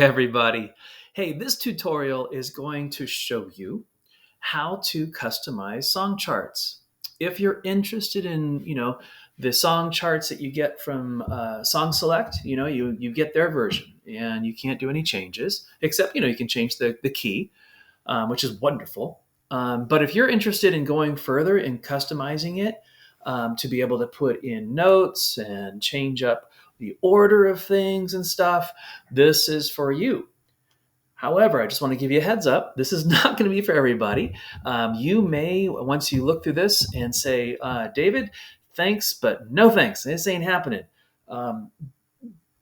Everybody. Hey, this tutorial is going to show you how to customize song charts. If you're interested in, the song charts that you get from Song Select, you get their version and you can't do any changes except, you can change the key, which is wonderful. But if you're interested in going further and customizing it to be able to put in notes and change up the order of things and stuff, this is for you. However, I just want to give you a heads up. This is not going to be for everybody. You may, once you look through this and say, David, thanks, but no thanks. This ain't happening. Um,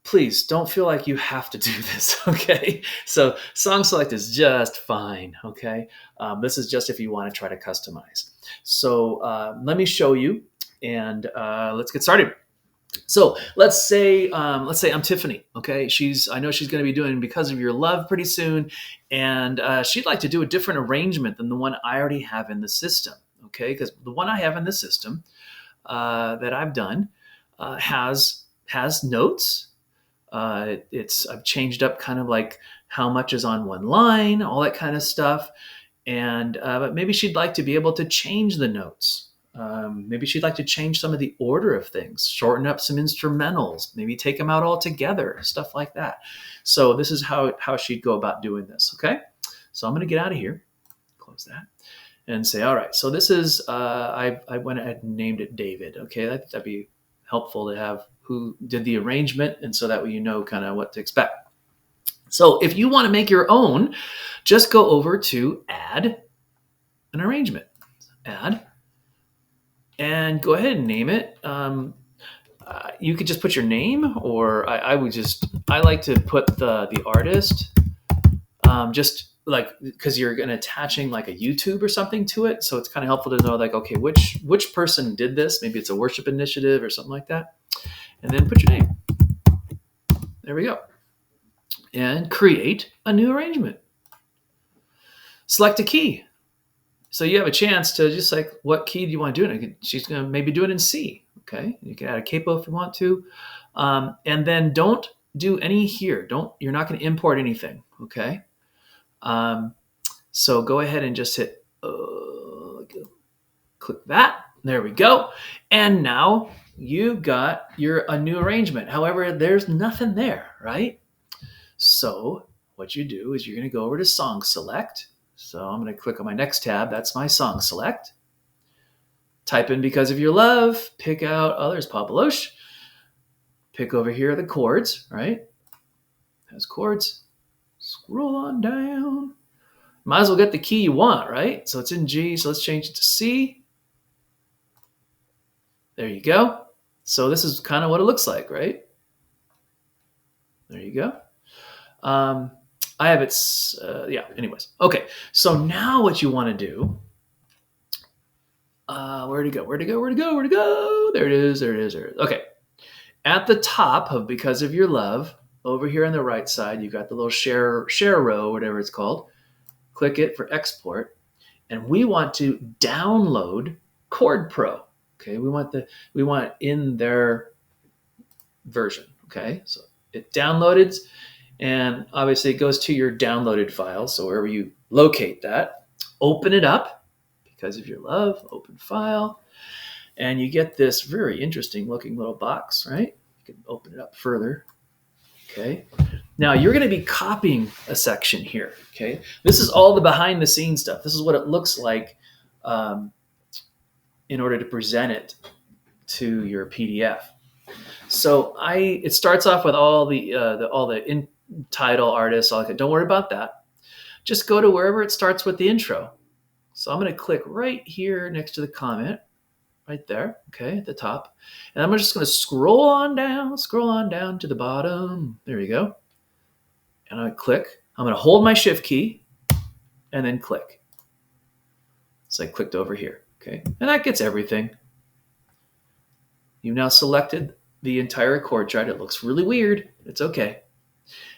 please don't feel like you have to do this. Okay. So song select is just fine. Okay. This is just if you want to try to customize. So let me show you and let's get started. So let's say I'm Tiffany. Okay, I know she's going to be doing Because of Your Love pretty soon, and she'd like to do a different arrangement than the one I already have in the system. Okay, because the one I have in the system that I've done has notes. I've changed up kind of like how much is on one line, all that kind of stuff, and but maybe she'd like to be able to change the notes. Maybe she'd like to change some of the order of things, shorten up some instrumentals, maybe take them out altogether, stuff like that. So this is how she'd go about doing this. Okay, so I'm going to get out of here, close that, and say, all right. So this is I went ahead and named it David. Okay, that'd be helpful to have who did the arrangement, and so that way you know kind of what to expect. So if you want to make your own, just go over to Add an Arrangement, Add, and go ahead and name it. You could just put your name, or I like to put the artist, just like because you're going to attaching like a YouTube or something to it, so it's kind of helpful to know like, okay, which person did this? Maybe it's a worship initiative or something like that, and then put your name. There we go, and create a new arrangement. Select a key. So you have a chance to just like, what key do you want to do it? She's going to maybe do it in C. Okay. You can add a capo if you want to. And then don't do any here. You're not going to import anything. Okay. So go ahead and just hit, click that. There we go. And now you got a new arrangement. However, there's nothing there, right? So what you do is you're going to go over to Song Select. So I'm going to click on my next tab. That's my Song Select. Type in Because of Your Love. Pick out, there's Papalos. Pick over here the chords, right? Has chords. Scroll on down. Might as well get the key you want, right? So it's in G, so let's change it to C. There you go. So this is kind of what it looks like, right? There you go. I have it, anyways. Okay, so now what you want to do, where'd it go? There it is. Okay, at the top of Because of Your Love, over here on the right side, you got the little share row, whatever it's called. Click it for export, and we want to download Chord Pro. Okay, we want in their version. Okay, so it downloaded, and obviously it goes to your downloaded file. So wherever you locate that, open it up, Because of Your Love, open file, and you get this very interesting looking little box, right? You can open it up further. Okay. Now you're going to be copying a section here. Okay. This is all the behind the scenes stuff. This is what it looks like in order to present it to your PDF. So it starts off with all the title, artists, all that. Don't worry about that. Just go to wherever it starts with the intro. So I'm going to click right here next to the comment, right there, okay, at the top. And I'm just going to scroll on down to the bottom. There you go. And I click. I'm going to hold my shift key and then click. So I clicked over here, okay? And that gets everything. You've now selected the entire chord chart. It looks really weird. It's okay.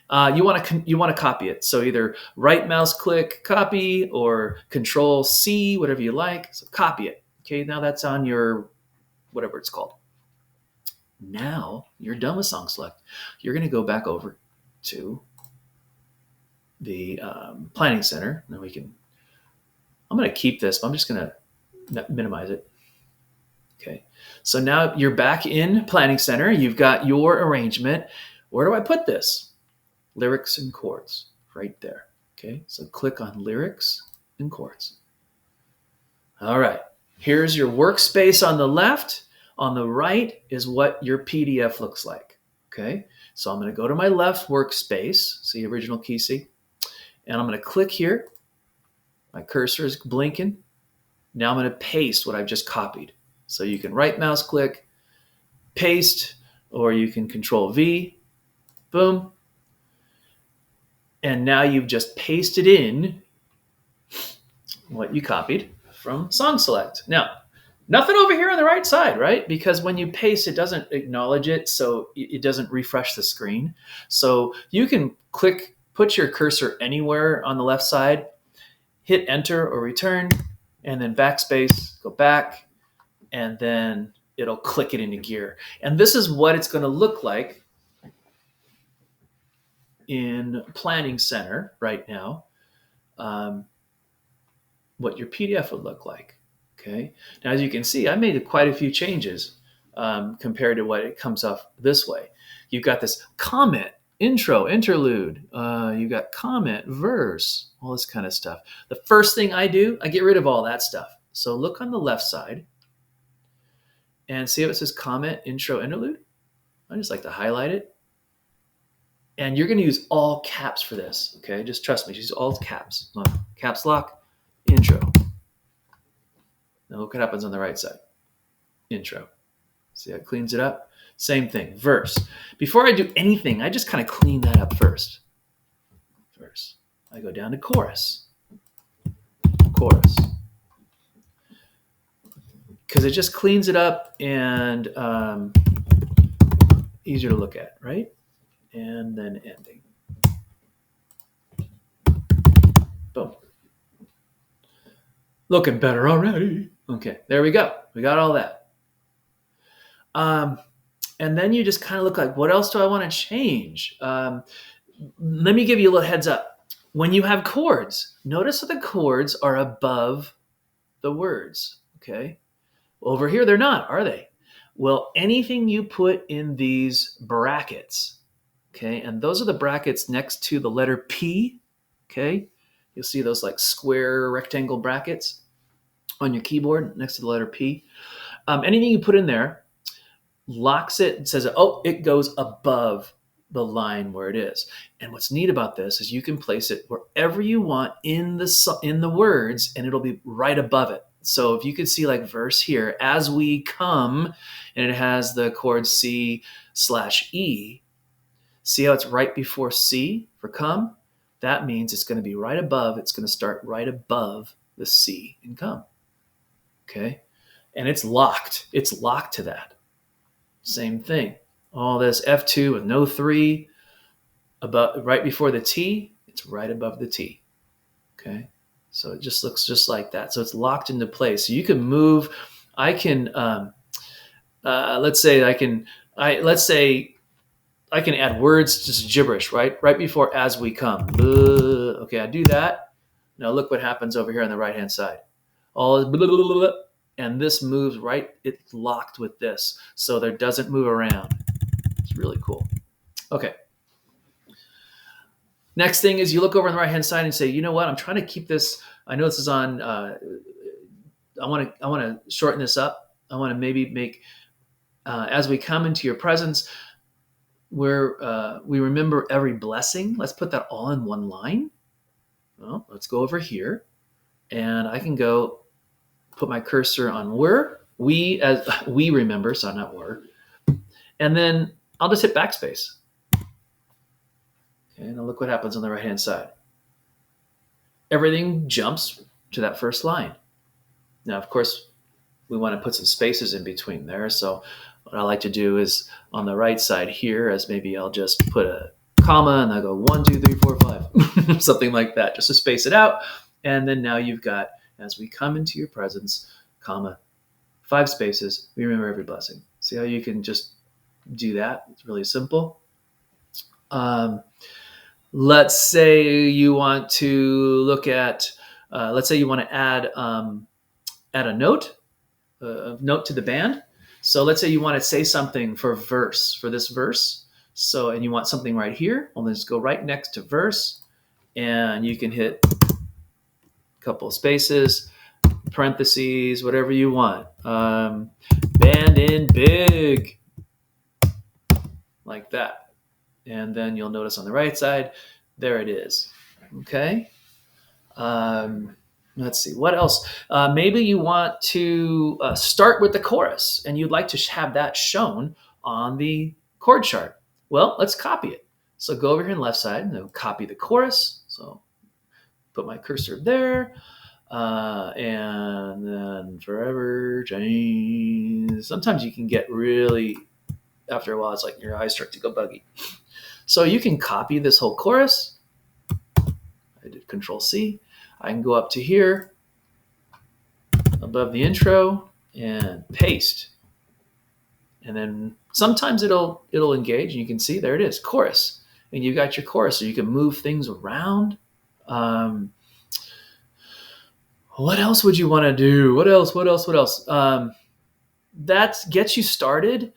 You want to copy it. So either right mouse click, copy, or Control C, whatever you like. So copy it. Okay, now that's on your whatever it's called. Now you're done with Song Select. You're going to go back over to the planning center. Then I'm going to keep this, but I'm just going to minimize it. Okay. So now you're back in planning center. You've got your arrangement. Where do I put this? Lyrics and chords right there. Okay. So click on lyrics and chords. All right. Here's your workspace on the left. On the right is what your PDF looks like. Okay. So I'm going to go to my left workspace. See original key C. And I'm going to click here. My cursor is blinking. Now I'm going to paste what I've just copied. So you can right mouse click, paste, or you can control V, boom. And now you've just pasted in what you copied from Song Select. Now, nothing over here on the right side, right? Because when you paste, it doesn't acknowledge it, so it doesn't refresh the screen. So you can click, put your cursor anywhere on the left side, hit enter or return, and then backspace, go back, and then it'll click it into gear. And this is what it's going to look like in Planning Center right now, what your PDF would look like. Okay. Now, as you can see, I made quite a few changes compared to what it comes off this way. You've got this comment, intro, interlude. You've got comment, verse, all this kind of stuff. The first thing I do, I get rid of all that stuff. So look on the left side and see how it says comment, intro, interlude. I just like to highlight it. And you're going to use all caps for this. Okay. Just trust me. Use all caps. Caps lock, intro. Now look what happens on the right side. Intro. See how it cleans it up? Same thing. Verse. Before I do anything, I just kind of clean that up first. Verse. I go down to chorus. Chorus. Because it just cleans it up and easier to look at, right? And then ending. Boom. Looking better already. Okay, there we go. We got all that. And then you just kind of look like, what else do I want to change? Let me give you a little heads up. When you have chords, notice that the chords are above the words, okay? Over here, they're not, are they? Well, anything you put in these brackets, okay, and those are the brackets next to the letter P, okay? You'll see those like square rectangle brackets on your keyboard next to the letter P. Anything you put in there locks it and says, oh, it goes above the line where it is. And what's neat about this is you can place it wherever you want in the words, and it'll be right above it. So if you could see like verse here, as we come, and it has the chord C/E, see how it's right before C for come? That means it's going to be right above, it's going to start right above the C in come. Okay? And it's locked. It's locked to that. Same thing. All this F2 with no 3 above, right before the T, it's right above the T. Okay? So it just looks just like that. So it's locked into place. So you can move. I can, let's say I can add words, just gibberish, right? Right before as we come. Okay, I do that. Now look what happens over here on the right-hand side. All blah, blah, blah, blah, and this moves right. It's locked with this, so there doesn't move around. It's really cool. Okay. Next thing is you look over on the right-hand side and say, you know what? I'm trying to keep this. I know this is on. I want to shorten this up. I want to maybe make as we come into your presence, where we remember every blessing. Let's put that all in one line. Well, let's go over here, and I can go put my cursor on where we remember, so not where, and then I'll just hit backspace. Okay, now look what happens on the right-hand side. Everything jumps to that first line. Now, of course, we want to put some spaces in between there. So what I like to do is on the right side here, as maybe I'll just put a comma and I'll go 1, 2, 3, 4, 5, something like that, just to space it out. And then now you've got, as we come into your presence, comma, 5 spaces, we remember every blessing. See how you can just do that? It's really simple. Let's say you want to look at, let's say you want to add a note to the band. So let's say you want to say something for this verse. So, and you want something right here. Well, then just go right next to verse, and you can hit a couple of spaces, parentheses, whatever you want. Band in big, like that. And then you'll notice on the right side, there it is. Okay. Um, let's see, what else? Maybe you want to start with the chorus and you'd like to have that shown on the chord chart. Well, let's copy it. So go over here on the left side and then copy the chorus. So put my cursor there. And then forever change. Sometimes you can get really, after a while, it's like your eyes start to go buggy. So you can copy this whole chorus. I did Control C. I can go up to here above the intro and paste. And then sometimes it'll engage, and you can see there it is, chorus. And you got your chorus, so you can move things around. What else would you want to do? What else? That gets you started.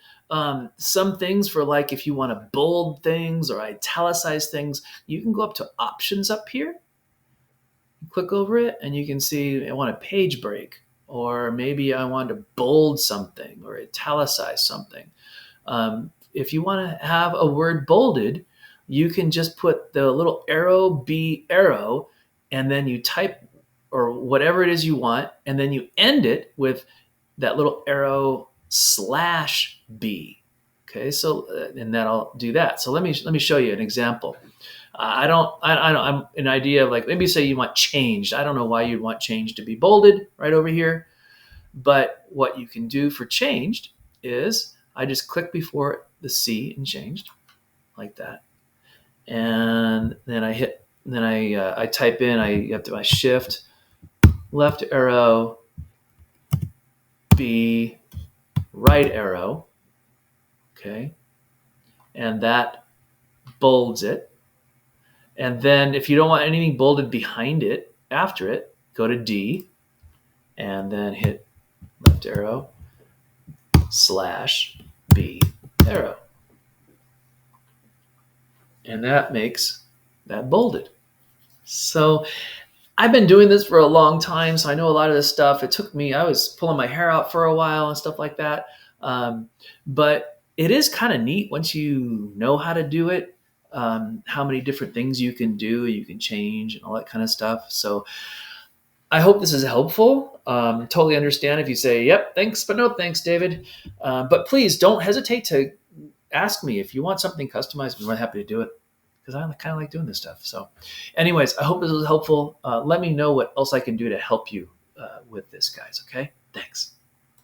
Some things for, like, if you want to bold things or italicize things, you can go up to options up here, click over it, and you can see I want a page break, or maybe I want to bold something or italicize something. If you want to have a word bolded, you can just put the little arrow B arrow, and then you type or whatever it is you want, and then you end it with that little arrow /B. Okay, so and that'll do that. So let me show you an example. I'm an idea of, like, maybe say you want changed. I don't know why you'd want changed to be bolded right over here, but what you can do for changed is I just click before the C in changed, like that, and then I type in. I have to my shift left arrow B right arrow, okay, and that bolds it. And then if you don't want anything bolded behind it, after it, go to D and then hit left arrow /B arrow. And that makes that bolded. So I've been doing this for a long time, so I know a lot of this stuff. It took me, I was pulling my hair out for a while and stuff like that. But it is kind of neat once you know how to do it. How many different things you can do, you can change, and all that kind of stuff. So I hope this is helpful. Totally understand if you say, yep, thanks, but no thanks, David. But please don't hesitate to ask me if you want something customized. I'm really happy to do it, because I kind of like doing this stuff. So anyways, I hope this was helpful. Let me know what else I can do to help you with this, guys. Okay, thanks.